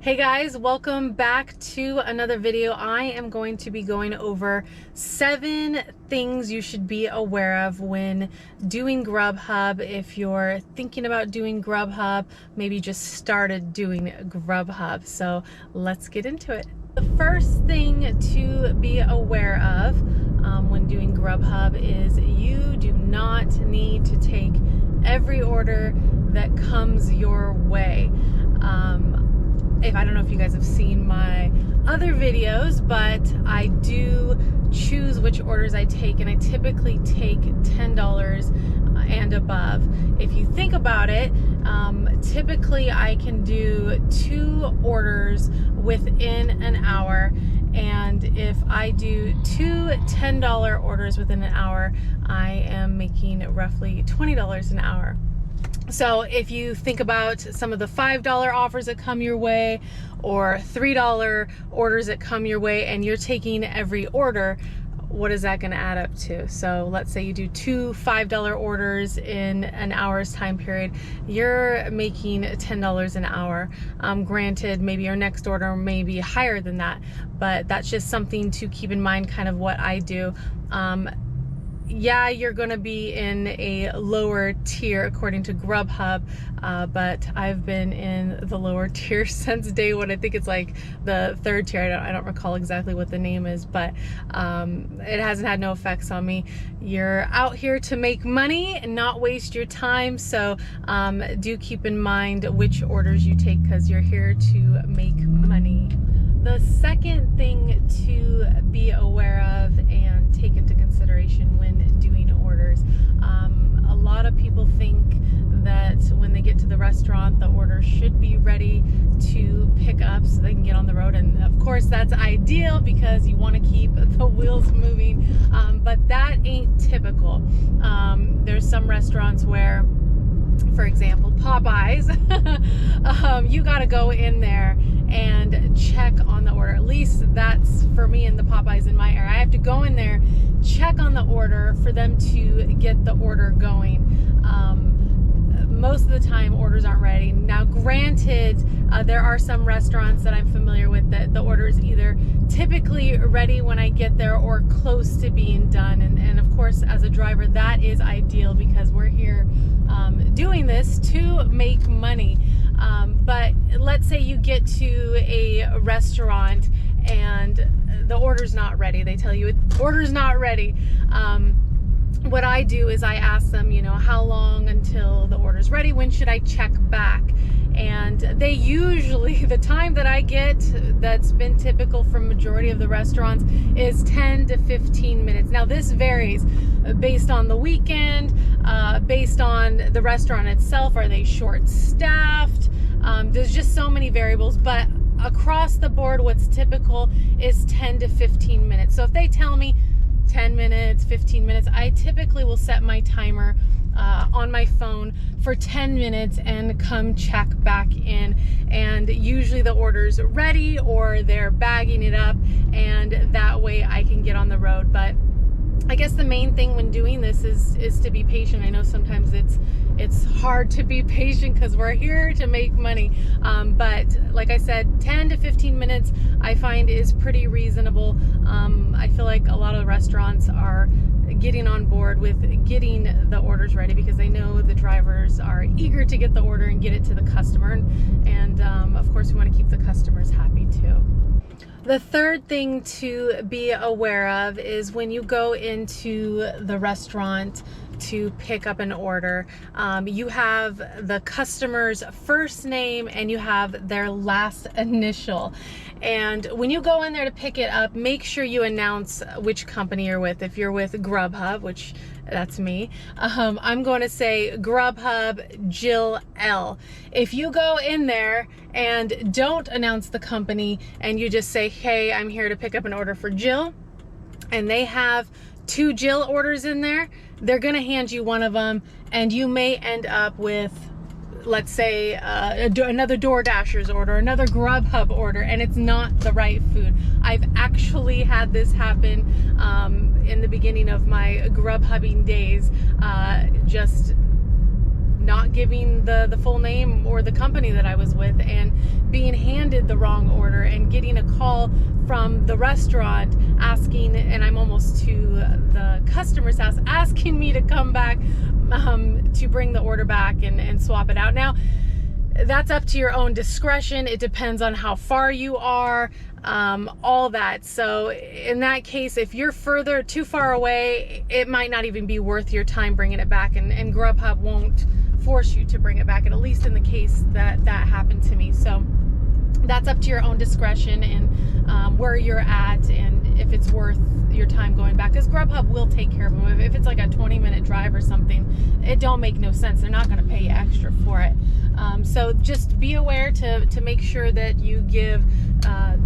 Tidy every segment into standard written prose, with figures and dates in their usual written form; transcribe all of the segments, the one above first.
Hey guys, welcome back to another video. I am going to be going over 7 things you should be aware of when doing GrubHub. If you're thinking about doing GrubHub, maybe just started doing GrubHub. So let's get into it. The first thing to be aware of when doing GrubHub is you do not need to take every order that comes your way. I don't know if you guys have seen my other videos, but I do choose which orders I take, and I typically take $10 and above. If you think about it, typically I can do 2 orders within an hour, and if I do 2 $10 orders within an hour, I am making roughly $20 an hour. So if you think about some of the $5 offers that come your way or $3 orders that come your way, and you're taking every order, what is that going to add up to? So let's say you do 2 $5 orders in an hour's time period, you're making $10 an hour. Granted, maybe your next order may be higher than that, but that's just something to keep in mind, kind of what I do. Yeah, you're going to be in a lower tier according to GrubHub, but I've been in the lower tier since day one. I think it's like the 3rd tier. I don't recall exactly what the name is, but it hasn't had no effects on me. You're out here to make money and not waste your time, so do keep in mind which orders you take, because you're here to make money. The second thing to be aware of and take into consideration when doing orders, a lot of people think that when they get to the restaurant, the order should be ready to pick up so they can get on the road. And of course that's ideal because you want to keep the wheels moving, but that ain't typical. There's some restaurants where, for example, Popeyes, you got to go in there and check on the order. At least that's for me in the Popeyes in my area. I have to go in there, check on the order for them to get the order going. Most of the time orders aren't ready. Now granted, there are some restaurants that I'm familiar with that the order is either typically ready when I get there or close to being done. And of course, as a driver, that is ideal because we're here doing this to make money. But let's say you get to a restaurant and the order's not ready. They tell you order's not ready. What I do is I ask them, how long until the order's ready? When should I check back? And they usually, the time that I get that's been typical for majority of the restaurants is 10 to 15 minutes. Now this varies based on the weekend, based on the restaurant itself. Are they short-staffed? There's just so many variables, but across the board, what's typical is 10 to 15 minutes. So if they tell me 10 minutes, 15 minutes, I typically will set my timer on my phone for 10 minutes and come check back in, and usually the order's ready or they're bagging it up, and that way I can get on the road. But I guess the main thing when doing this is to be patient. I know sometimes it's hard to be patient because we're here to make money, but like I said, 10 to 15 minutes I find is pretty reasonable. I feel like a lot of restaurants are getting on board with getting the orders ready because they know the drivers are eager to get the order and get it to the customer, and of course we want to keep the customers happy too. The third thing to be aware of is when you go into the restaurant to pick up an order, you have the customer's first name and you have their last initial. And when you go in there to pick it up, make sure you announce which company you're with. If you're with GrubHub, which that's me, I'm going to say GrubHub Jill L. If you go in there and don't announce the company and you just say, hey, I'm here to pick up an order for Jill, and they have 2 Jill orders in there, they're going to hand you one of them, and you may end up with, let's say, another DoorDasher's order, another GrubHub order, and it's not the right food. I've actually had this happen in the beginning of my GrubHubbing days. Just not giving the full name or the company that I was with, and being handed the wrong order, and getting a call from the restaurant asking, and I'm almost to the customer's house, asking me to come back to bring the order back and swap it out. Now, that's up to your own discretion. It depends on how far you are, all that. So in that case, if you're too far away, it might not even be worth your time bringing it back, and GrubHub won't force you to bring it back, at least in the case that happened to me. So that's up to your own discretion, and where you're at, and if it's worth your time going back, because GrubHub will take care of them. If it's like a 20-minute drive or something, it don't make no sense. They're not going to pay you extra for it. So just be aware to make sure that you give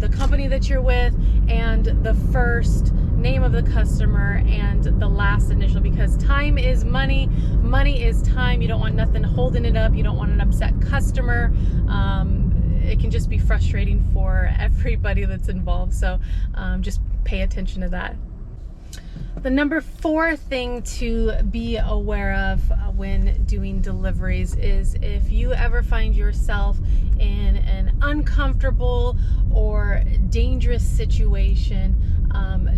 the company that you're with, and the first name of the customer, and the last initial, because time is money. Money is time. You don't want nothing holding it up. You don't want an upset customer. It can just be frustrating for everybody that's involved. So just pay attention to that. The number 4 thing to be aware of when doing deliveries is if you ever find yourself in an uncomfortable or dangerous situation,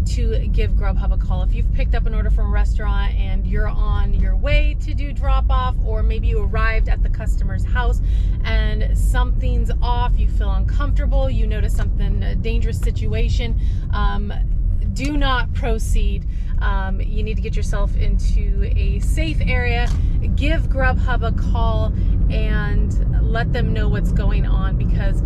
to give GrubHub a call. If you've picked up an order from a restaurant and you're on your way to do drop off, or maybe you arrived at the customer's house and something's off, you feel uncomfortable, you notice something, a dangerous situation, do not proceed. You need to get yourself into a safe area. Give GrubHub a call and let them know what's going on, because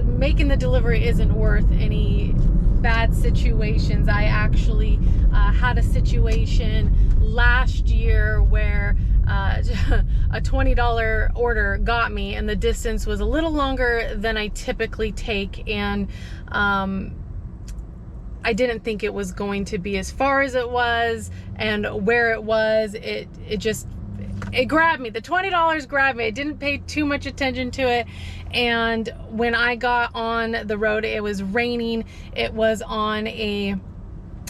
making the delivery isn't worth any bad situations. I actually had a situation last year where a $20 order got me, and the distance was a little longer than I typically take, and I didn't think it was going to be as far as it was, and where it was, it grabbed me. The $20 grabbed me. I didn't pay too much attention to it. And when I got on the road, it was raining. It was on a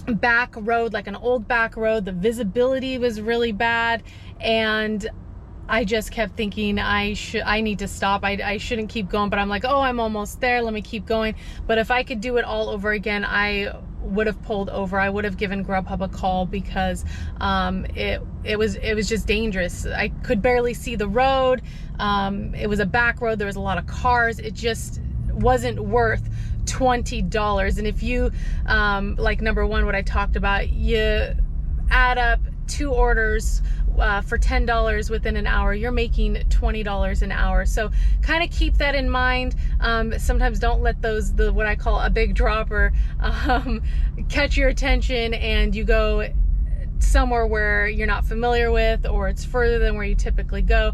back road, like an old back road. The visibility was really bad. And I just kept thinking I need to stop. I shouldn't keep going, but I'm like, oh, I'm almost there. Let me keep going. But if I could do it all over again, I would have pulled over. I would have given GrubHub a call, because it was just dangerous. I could barely see the road. It was a back road. There was a lot of cars. It just wasn't worth $20. And if you like number 1, what I talked about, you add up 2 orders for $10 within an hour, you're making $20 an hour. So kind of keep that in mind. Sometimes don't let the what I call a big dropper catch your attention, and you go somewhere where you're not familiar with, or it's further than where you typically go,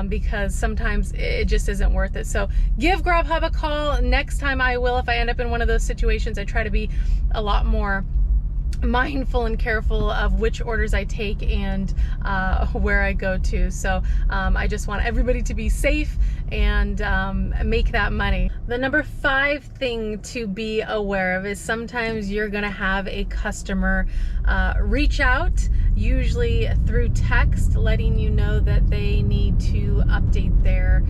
because sometimes it just isn't worth it. So give GrubHub a call. Next time I will, if I end up in one of those situations, I try to be a lot more mindful and careful of which orders I take and where I go to. So I just want everybody to be safe and make that money. The number 5 thing to be aware of is sometimes you're gonna have a customer reach out, usually through text, letting you know that they need to update their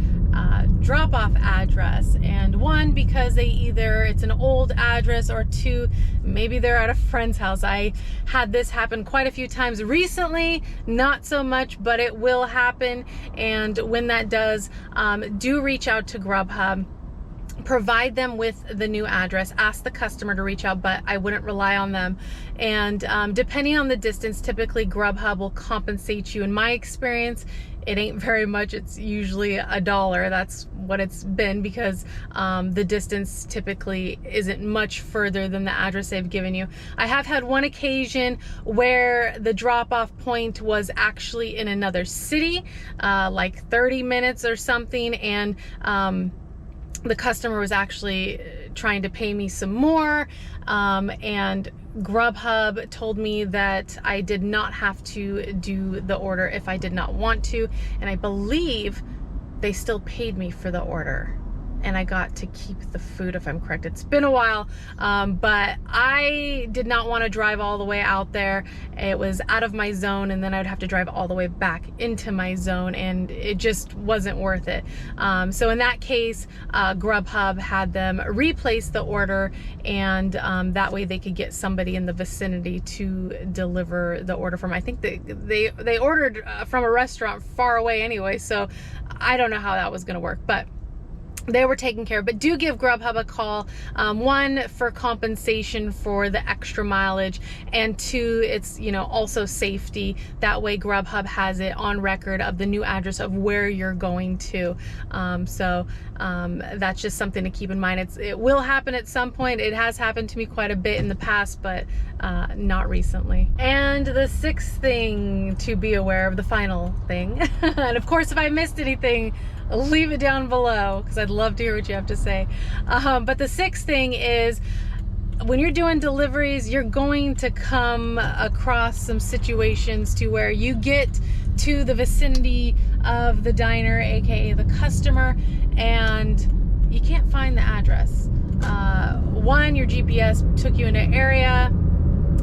drop-off address. And 1, because it's an old address, or 2, maybe they're at a friend's house. I had this happen quite a few times recently, not so much, but it will happen. And when that does, do reach out to GrubHub. Provide them with the new address. Ask the customer to reach out, but I wouldn't rely on them. And depending on the distance, typically GrubHub will compensate you. In my experience, it ain't very much. It's usually $1. That's what it's been, because the distance typically isn't much further than the address they've given you. I have had one occasion where the drop-off point was actually in another city, like 30 minutes or something, and the customer was actually trying to pay me some more, and GrubHub told me that I did not have to do the order if I did not want to, and I believe they still paid me for the order. and I got to keep the food, if I'm correct. It's been a while, but I did not want to drive all the way out there. It was out of my zone, and then I'd have to drive all the way back into my zone, and it just wasn't worth it. So in that case, GrubHub had them replace the order, and that way they could get somebody in the vicinity to deliver the order from. I think they ordered from a restaurant far away anyway, so I don't know how that was going to work, but they were taken care of. But do give GrubHub a call, one, for compensation for the extra mileage, and two, it's, you know, also safety. That way GrubHub has it on record of the new address of where you're going to. That's just something to keep in mind. It will happen at some point. It has happened to me quite a bit in the past, but not recently. And the sixth thing to be aware of, the final thing, and of course, if I missed anything, leave it down below, because I'd love to hear what you have to say. But the sixth thing is, when you're doing deliveries, you're going to come across some situations to where you get to the vicinity of the diner, aka the customer, and you can't find the address. One, your GPS took you into an area,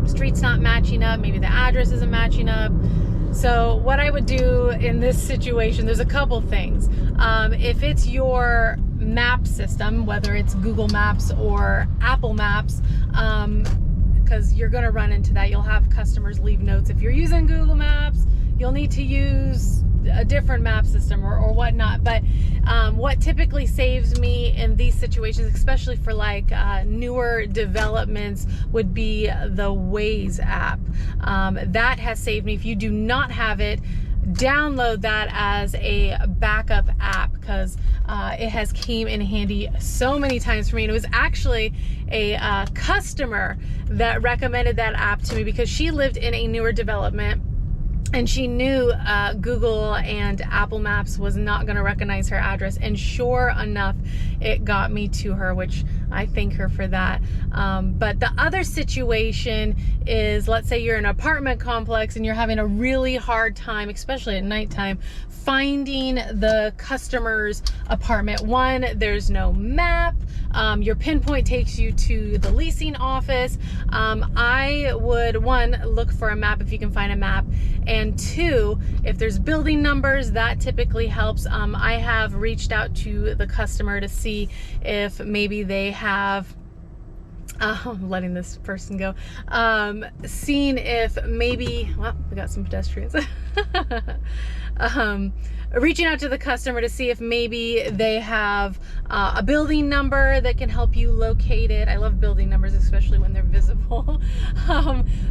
street's not matching up, maybe the address isn't matching up. So what I would do in this situation, there's a couple things. If it's your map system, whether it's Google Maps or Apple Maps, because you're going to run into that. You'll have customers leave notes. If you're using Google Maps, you'll need to use a different map system or whatnot. But what typically saves me in these situations, especially for like newer developments, would be the Waze app. That has saved me. If you do not have it, download that as a backup app, because it has came in handy so many times for me. And it was actually a customer that recommended that app to me, because she lived in a newer development and she knew Google and Apple Maps was not going to recognize her address. And sure enough, it got me to her, which I thank her for that. But the other situation is, let's say you're in an apartment complex and you're having a really hard time, especially at nighttime, finding the customer's apartment. One, there's no map. Your pinpoint takes you to the leasing office. I would, one, look for a map if you can find a map. And two, if there's building numbers, that typically helps. I have reached out to the customer to see if maybe they have, I'm letting this person go, seeing if maybe, well, we got some pedestrians. Reaching out to the customer to see if maybe they have a building number that can help you locate it. I love building numbers, especially when they're visible.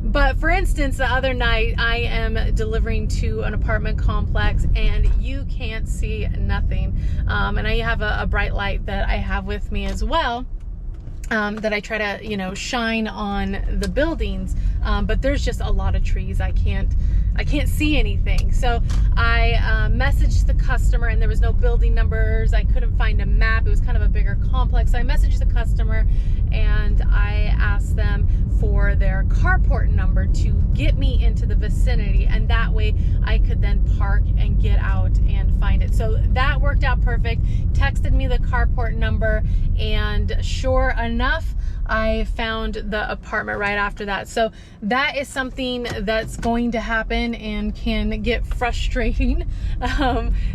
But for instance, the other night I am delivering to an apartment complex and you can't see nothing. And I have a bright light that I have with me as well. That I try to, you know, shine on the buildings, but there's just a lot of trees. I can't see anything. So I messaged the customer, and there was no building numbers. I couldn't find a map. It was kind of a bigger complex. So I messaged the customer and I asked them for their carport number to get me into the vicinity, and that way I could then park and get out and find it. So that worked out perfect. Texted me the carport number, and sure enough, I found the apartment right after that. So that is something that's going to happen and can get frustrating,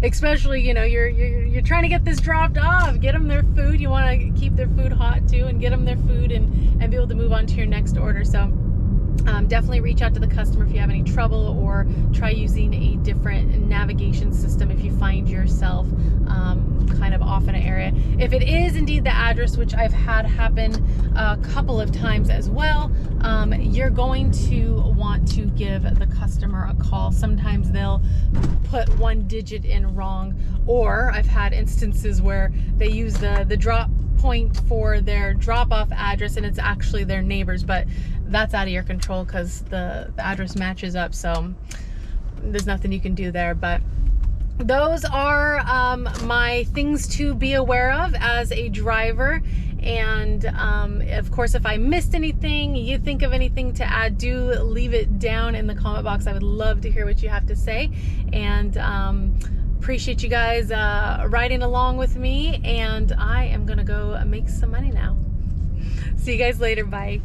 especially, you know, you're trying to get this dropped off, get them their food. You want to keep their food hot too, and get them their food and be able to move on to your next order. So definitely reach out to the customer if you have any trouble, or try using a different navigation system if you find yourself kind of off in an area. If it is indeed the address, which I've had happen a couple of times as well, you're going to want to give the customer a call. Sometimes they'll put one digit in wrong, or I've had instances where they use the drop point for their drop-off address and it's actually their neighbor's, but that's out of your control because the address matches up, so there's nothing you can do there. But those are my things to be aware of as a driver. And of course, if I missed anything, you think of anything to add, do leave it down in the comment box. I would love to hear what you have to say. And Appreciate you guys riding along with me, and I am gonna go make some money now. See you guys later. Bye.